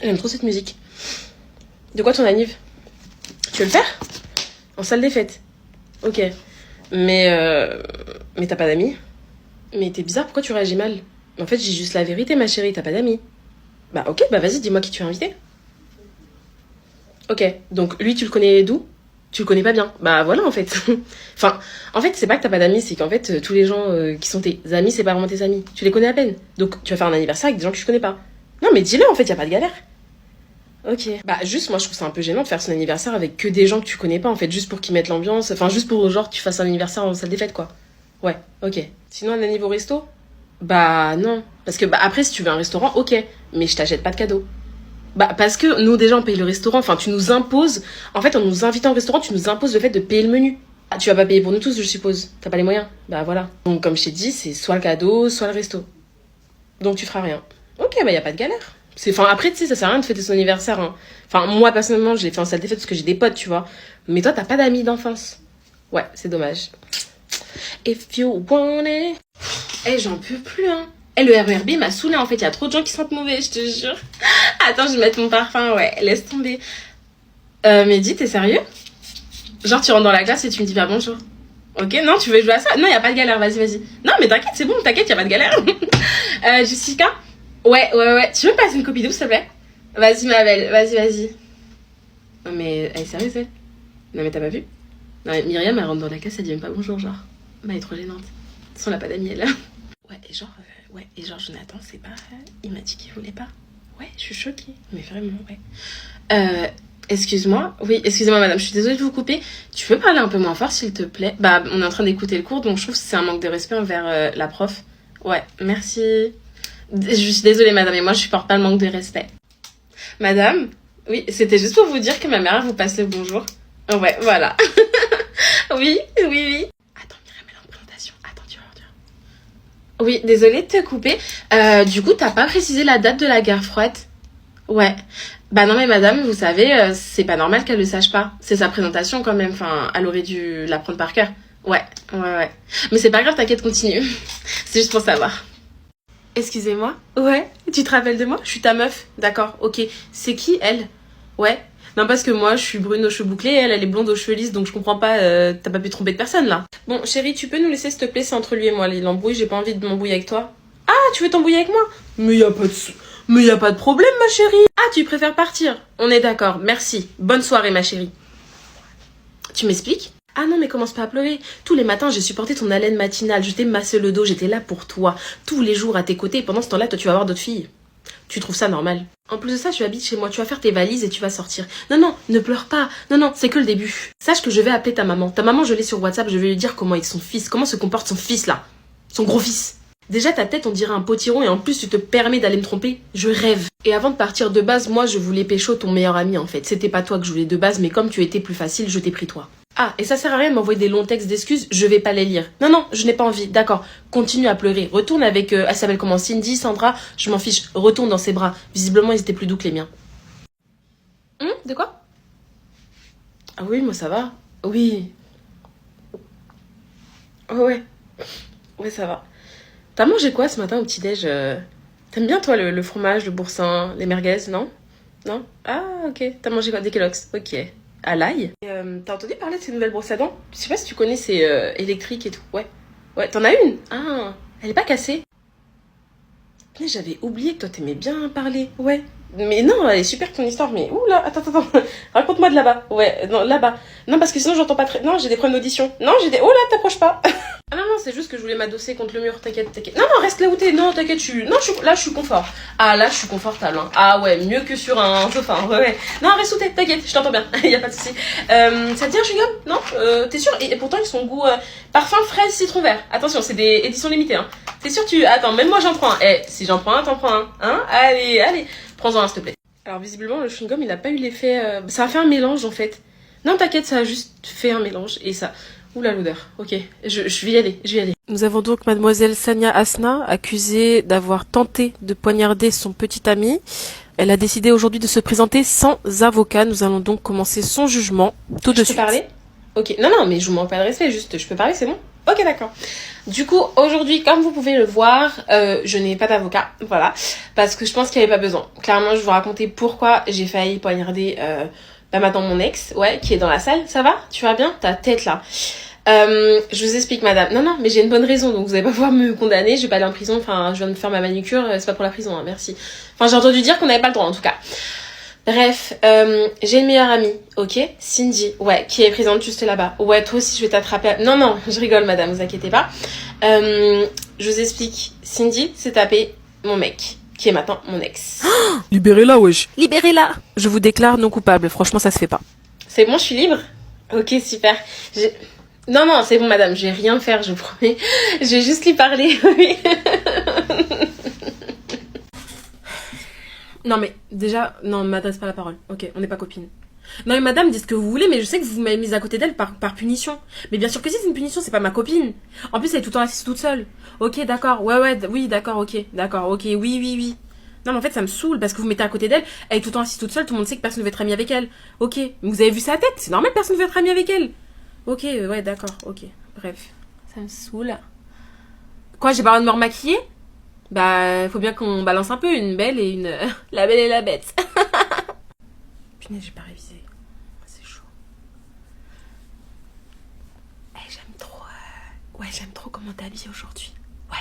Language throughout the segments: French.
J'aime trop cette musique. De quoi ton anniv? Tu veux le faire? En salle des fêtes. Ok. Mais t'as pas d'amis? Mais t'es bizarre, pourquoi tu réagis mal? En fait, j'ai juste la vérité, ma chérie, t'as pas d'amis. Bah ok, bah vas-y, dis-moi qui tu as invité. Ok, donc lui, tu le connais d'où? Tu le connais pas bien. Bah voilà, en fait. Enfin, en fait, c'est pas que t'as pas d'amis, c'est qu'en fait, tous les gens qui sont tes amis, c'est pas vraiment tes amis. Tu les connais à peine. Donc, tu vas faire un anniversaire avec des gens que tu connais pas. Non, mais dis-le, en fait, y a pas de galère. Ok. Bah juste, moi, je trouve ça un peu gênant de faire son anniversaire avec que des gens que tu connais pas, en fait, juste pour qu'ils mettent l'ambiance. Enfin, juste pour, genre, tu fasses un anniversaire en salle des fêtes, quoi. Ouais, ok. Sinon, un anniv au resto? Bah non. Parce que, bah après, si tu veux un restaurant, ok. Mais je t'achète pas de cadeau. Bah parce que nous déjà on paye le restaurant, enfin tu nous imposes, en fait en nous invitant au restaurant tu nous imposes le fait de payer le menu. Ah tu vas pas payer pour nous tous je suppose, t'as pas les moyens. Bah voilà. Donc comme je t'ai dit c'est soit le cadeau, soit le resto. Donc tu feras rien. Ok bah y a pas de galère. C'est, enfin après tu sais ça sert à rien de fêter son anniversaire hein. Enfin moi personnellement je l'ai fait en salle des fêtes parce que j'ai des potes tu vois. Mais toi t'as pas d'amis d'enfance. Ouais c'est dommage. If you want it. Eh j'en peux plus hein. Eh le RERB m'a saoulé en fait, il y a trop de gens qui sentent mauvais, je te jure. Attends, je vais mettre mon parfum, ouais, laisse tomber. Mehdi, t'es sérieux? Genre, tu rentres dans la classe et tu me dis pas bonjour. Ok, non, tu veux jouer à ça? Non, y a pas de galère, vas-y, vas-y. Non, mais t'inquiète, c'est bon, t'inquiète, y a pas de galère. Jessica? Ouais. Tu veux me passer une copie douce, s'il te plaît? Vas-y, ma belle, vas-y. Non, mais elle est sérieuse, elle? Non, mais t'as pas vu? Non, mais Myriam, elle rentre dans la classe, elle dit même pas bonjour, genre. Bah, elle est trop gênante. De toute façon, elle a pas d'amis, elle. Ouais, et genre, Jonathan, c'est pas. Il m'a dit qu'il voulait pas. Ouais, je suis choquée. Mais vraiment, ouais. Excuse-moi. Oui, excusez-moi, madame, je suis désolée de vous couper. Tu peux parler un peu moins fort, s'il te plaît? Bah, on est en train d'écouter le cours, donc je trouve que c'est un manque de respect envers la prof. Ouais, merci. Je suis désolée, madame, et moi, je supporte pas le manque de respect. Madame? Oui, c'était juste pour vous dire que ma mère vous passe le bonjour. Ouais, voilà. Oui. Attends, Myriam, elle est en présentation. Attends, tu vas voir. Oui, désolée de te couper. Du coup, t'as pas précisé la date de la guerre froide? Ouais. Bah non mais madame, vous savez, c'est pas normal qu'elle le sache pas. C'est sa présentation quand même, enfin, elle aurait dû l'apprendre par cœur. Ouais. Mais c'est pas grave, t'inquiète, continue. C'est juste pour savoir. Excusez-moi? Ouais, tu te rappelles de moi? Je suis ta meuf. D'accord, ok. C'est qui, elle? Ouais. Non, parce que moi, je suis brune aux cheveux bouclés, elle est blonde aux cheveux lisses, donc je comprends pas, t'as pas pu te tromper de personne, là. Bon, chérie, tu peux nous laisser, s'il te plaît, c'est entre lui et moi, l'embrouille, j'ai pas envie de m'embrouiller avec toi. Ah, tu veux t'embrouiller avec moi? Mais y a pas de problème, ma chérie. Ah, tu préfères partir? On est d'accord, merci. Bonne soirée, ma chérie. Tu m'expliques? Ah non, mais commence pas à pleurer. Tous les matins, j'ai supporté ton haleine matinale. Je t'ai massé le dos, j'étais là pour toi. Tous les jours à tes côtés. Et pendant ce temps-là, toi, tu vas voir d'autres filles. Tu trouves ça normal? En plus de ça, tu habites chez moi. Tu vas faire tes valises et tu vas sortir. Non, ne pleure pas. Non, c'est que le début. Sache que je vais appeler ta maman. Ta maman, je l'ai sur WhatsApp. Je vais lui dire comment est son fils. Comment se comporte son fils, là. Son gros fils. Déjà, ta tête, on dirait un potiron et en plus, tu te permets d'aller me tromper. Je rêve. Et avant de partir de base, moi, je voulais pécho ton meilleur ami, en fait. C'était pas toi que je voulais de base, mais comme tu étais plus facile, je t'ai pris toi. Ah, et ça sert à rien de m'envoyer des longs textes d'excuses, je vais pas les lire. Non, je n'ai pas envie, d'accord. Continue à pleurer. Retourne avec, elle s'appelle comment? Cindy, Sandra, je m'en fiche. Retourne dans ses bras. Visiblement, ils étaient plus doux que les miens. De quoi? Ah oui, moi ça va. Oui. Ouais. Ouais, ça va. T'as mangé quoi ce matin au petit-déj? T'aimes bien, toi, le fromage, le boursin, les merguez, non? Non? Ah, ok. T'as mangé quoi? Des Kellogg's? Ok. À l'ail? Et, t'as entendu parler de ces nouvelles brosses à dents? Je sais pas si tu connais, c'est électrique et tout. Ouais. Ouais, t'en as une? Ah, elle est pas cassée? Mais j'avais oublié que toi, t'aimais bien parler. Ouais. Mais non, elle est super ton histoire, mais oula, attends. Raconte-moi de là-bas. Ouais, non, là-bas. Non, parce que sinon, j'entends pas très. Non, j'ai des problèmes d'audition. Non, j'ai des. Oh là, t'approches pas. Ah non, c'est juste que je voulais m'adosser contre le mur, t'inquiète. Non, reste là où t'es, non, t'inquiète, là, je suis confort. Ah, là, je suis confortable, hein. Ah ouais, mieux que sur un sofa, hein. Ouais. Non, reste où t'es, t'inquiète, je t'entends bien, y a pas de souci. Ça te dit un chewing-gum? Non? T'es sûr? Et pourtant, ils sont goût parfum fraise citron vert. Attention, c'est des éditions limitées, hein. T'es sûr Attends, même moi, j'en prends un. Si j'en prends un, t'en prends un. Hein? Allez, prends-en un, s'il te plaît. Alors, visiblement, le chewing-gum, il a pas eu l'effet... Ça a fait un mélange, en fait. Non, t'inquiète, ça a juste fait un mélange, et ça... Oula l'odeur, ok, je vais y aller. Nous avons donc mademoiselle Sania Asna, accusée d'avoir tenté de poignarder son petit ami. Elle a décidé aujourd'hui de se présenter sans avocat. Nous allons donc commencer son jugement tout de suite. Je peux parler? Ok, non, mais je vous manque pas de respect, juste je peux parler, c'est bon? Ok, d'accord. Du coup, aujourd'hui, comme vous pouvez le voir, je n'ai pas d'avocat, voilà, parce que je pense qu'il n'y avait pas besoin. Clairement, je vais vous raconter pourquoi j'ai failli poignarder maintenant mon ex, ouais, qui est dans la salle. Ça va? Tu vas bien? Ta tête là. Je vous explique, madame. Non, non, mais j'ai une bonune raison, donc vous allez pas pouvoir me condamner. Je vais pas aller en prison. Enfin, je viens de me faire ma manicure. C'est pas pour la prison, hein, merci. Enfin, j'ai entendu dire qu'on n'avait pas le droit, en tout cas. Bref, j'ai une meilleure amie, ok, Cindy, ouais, qui est présente juste là-bas. Ouais, toi aussi, je vais t'attraper. Non, non, je rigole, madame, vous inquiétez pas. Je vous explique. Cindy s'est tapé mon mec, qui est maintenant mon ex. Libérez-la, wesh. Libérez-la. Je vous déclare non coupable. Franchement, ça se fait pas. C'est bon, je suis libre? Ok, super. Non, non, c'est bon, madame, je vais rien faire, je vous promets. Je vais juste lui parler, oui. Non, mais déjà, non, ne m'adresse pas la parole. Ok, on n'est pas copines. Non, mais madame, dites ce que vous voulez, mais je sais que vous m'avez mise à côté d'elle par punition. Mais bien sûr que si, c'est une punition, c'est pas ma copine. En plus, elle est tout le temps assise toute seule. Ok, d'accord, oui, d'accord, ok, oui. Non, mais en fait, ça me saoule parce que vous mettez à côté d'elle, elle est tout le temps assise toute seule, tout le monde sait que personne ne veut être ami avec elle. Ok, mais vous avez vu sa tête, c'est normal, personne ne veut être ami avec elle. Ok, ouais, d'accord, ok. Bref, ça me saoule. Quoi, j'ai pas le droit de me remaquiller? Bah, faut bien qu'on balance un peu une belle et une... la belle et la bête. Punaise, j'ai pas révisé. C'est chaud. J'aime trop... Ouais, j'aime trop comment t'es habillée aujourd'hui. Ouais.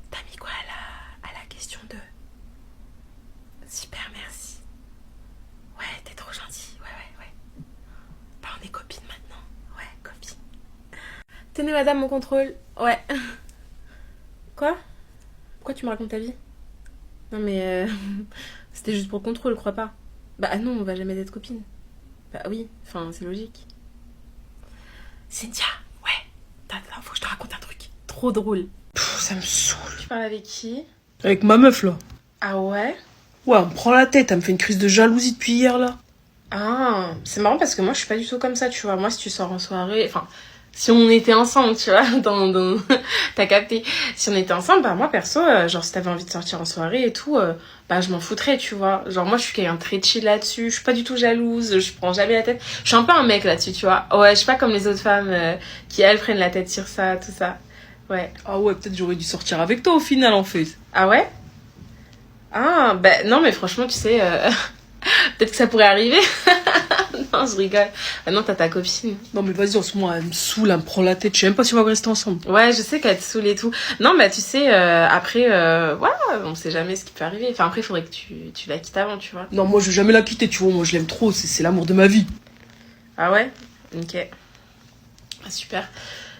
T'as mis quoi à la question de... Super, merci. Ouais, t'es trop gentille. Ouais. Bah, on est copines maintenant. Ouais, copines. Tenez, madame, mon contrôle. Ouais. Quoi? Pourquoi tu me racontes ta vie? Non mais c'était juste pour le contrôle, crois pas. Bah non, on va jamais être copines. Bah oui, enfin c'est logique. Cynthia, ouais. Attends, faut que je te raconte un truc. Trop drôle. Ça me saoule. Tu parles avec qui? Avec ma meuf, là. Ah ouais? Ouais, elle me prend la tête, elle me fait une crise de jalousie depuis hier, là. Ah, c'est marrant parce que moi je suis pas du tout comme ça, tu vois. Moi si tu sors en soirée, enfin, si on était ensemble, tu vois, dans... T'as capté. Si on était ensemble, bah moi perso, genre si t'avais envie de sortir en soirée et tout, bah je m'en foutrais, tu vois. Genre moi je suis quelqu'un de très chill là-dessus, je suis pas du tout jalouse, je prends jamais la tête. Je suis un peu un mec là-dessus, tu vois. Ouais, je suis pas comme les autres femmes qui elles prennent la tête sur ça, tout ça. Ouais. Ah ouais, peut-être j'aurais dû sortir avec toi au final, en fait. Ah ouais? Ah, bah non mais franchement, tu sais, peut-être que ça pourrait arriver. Non, je rigole. Ah non, t'as ta copine. Non, mais vas-y, en ce moment, elle me saoule, elle me prend la tête. Je sais même pas si on va rester ensemble. Ouais, je sais qu'elle te saoule et tout. Non, bah tu sais, après, ouais, on sait jamais ce qui peut arriver. Enfin, après, il faudrait que tu la quittes avant, tu vois. Non, moi, je vais jamais la quitter, tu vois. Moi, je l'aime trop, c'est l'amour de ma vie. Ah ouais? Ok. Ah, super.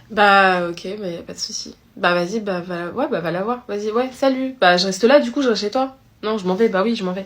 Bah, ok, mais pas de souci. Bah, vas-y, bah, va la voir. Vas-y, ouais, salut. Bah, je reste là, du coup, je reste chez toi. Non, je m'en vais. Bah oui, je m'en vais.